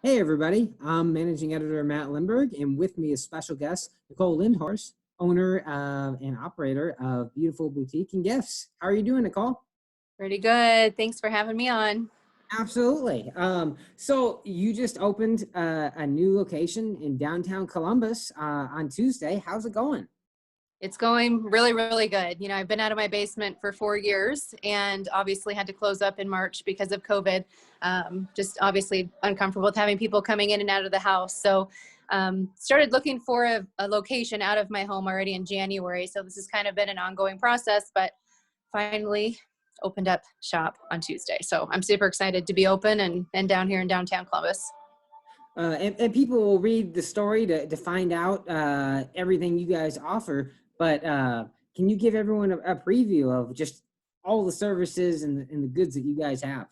Hey everybody, I'm managing editor Matt Lindberg, and with me is special guest Nicole Lindhorst, owner and operator of Beautiful Boutique and Gifts. How are you doing, Nicole? Pretty good. Thanks for having me on. Absolutely. So you just opened a new location in downtown Columbus on Tuesday. How's it going? It's going really, really good. I've been out of my basement for 4 years and obviously had to close up in March because of COVID. Just obviously uncomfortable with having people coming in and out of the house. So started looking for a location out of my home already in January. So this has kind of been an ongoing process, but finally opened up shop on Tuesday. So I'm super excited to be open and down here in downtown Columbus. And people will read the story to find out everything you guys offer. But can you give everyone a preview of just all the services and the goods that you guys have?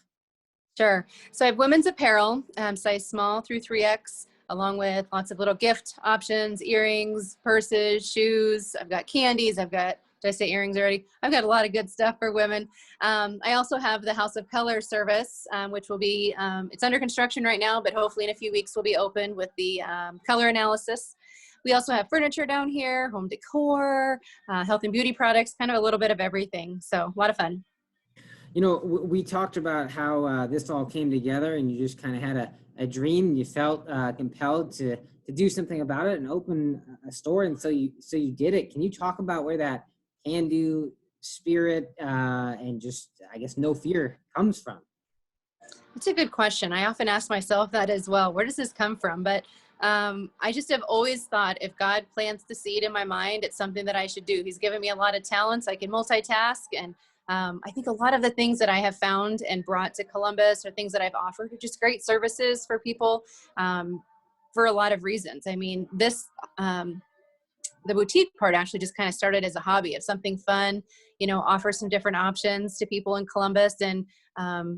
Sure. So I have women's apparel, size small through 3X, along with lots of little gift options, earrings, purses, shoes. I've got candies. Did I say earrings already? I've got a lot of good stuff for women. I also have the House of Color service, which will be, it's under construction right now, but hopefully in a few weeks will be open with the color analysis. We also have furniture down here, home decor, health and beauty products, kind of a little bit of everything. So a lot of fun. We talked about how this all came together, and you just kind of had a dream. You felt compelled to do something about it and open a store, and so you did it. Can you talk about where that can-do spirit and just, I guess, no fear comes from? That's a good question. I often ask myself that as well. Where does this come from? But I just have always thought if God plants the seed in my mind, it's something that I should do. He's given me a lot of talents. I can multitask. And I think a lot of the things that I have found and brought to Columbus or things that I've offered are just great services for people for a lot of reasons. I mean, the boutique part actually just kind of started as a hobby of something fun, offer some different options to people in Columbus. And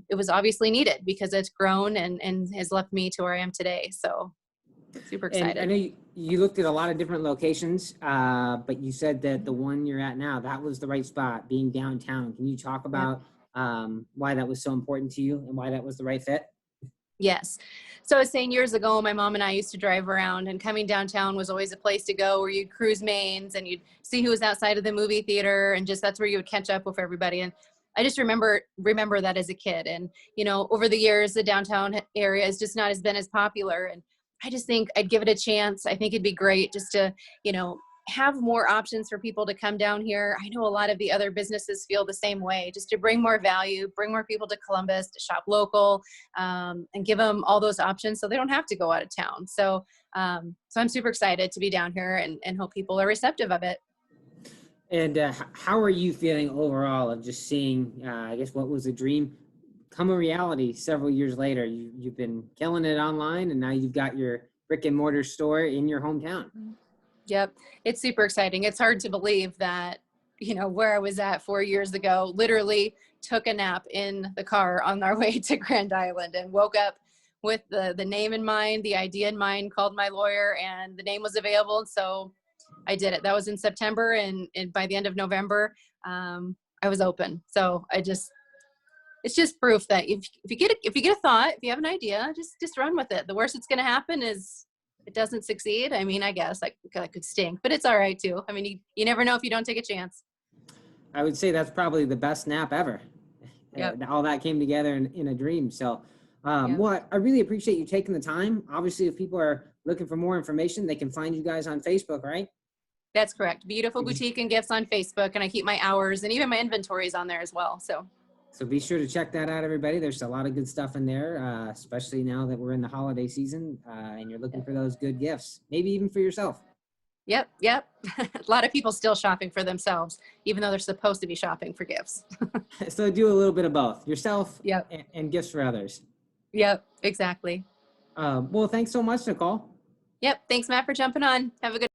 it was obviously needed because it's grown and has left me to where I am today. So super excited. And I know you looked at a lot of different locations, but you said that the one you're at now, that was the right spot, being downtown. Can you talk about why that was so important to you and why that was the right fit? Yes. So I was saying years ago, my mom and I used to drive around, and coming downtown was always a place to go where you'd cruise mains and you'd see who was outside of the movie theater, and just that's where you would catch up with everybody. And I just remember that as a kid. And over the years, the downtown area has just not as been as popular. And I just think I'd give it a chance. I think it'd be great just to have more options for people to come down here. I know a lot of the other businesses feel the same way, just to bring more value, bring more people to Columbus to shop local, and give them all those options so they don't have to go out of town. So I'm super excited to be down here and hope people are receptive of it. And how are you feeling overall of just seeing, I guess, what was a dream come a reality several years later? You've been killing it online, and now you've got your brick and mortar store in your hometown. Yep. It's super exciting. It's hard to believe that, where I was at 4 years ago, literally took a nap in the car on our way to Grand Island and woke up with the name in mind, the idea in mind, called my lawyer, and the name was available. And so I did it. That was in September. And by the end of November, I was open. So it's just proof that if you get a thought, if you have an idea, just run with it. The worst that's going to happen is it doesn't succeed. I mean, I guess that could stink, but it's all right too. I mean, you never know if you don't take a chance. I would say that's probably the best nap ever. Yep. All that came together in a dream. So, Yep. well, I really appreciate you taking the time. Obviously, if people are looking for more information, they can find you guys on Facebook, right? That's correct. Beautiful Boutique and Gifts on Facebook. And I keep my hours and even my inventories on there as well. So be sure to check that out, everybody. There's a lot of good stuff in there, especially now that we're in the holiday season and you're looking for those good gifts, maybe even for yourself. Yep. A lot of people still shopping for themselves, even though they're supposed to be shopping for gifts. So do a little bit of both, yourself Yep. and gifts for others. Yep, exactly. Well, thanks so much, Nicole. Yep. Thanks, Matt, for jumping on. Have a good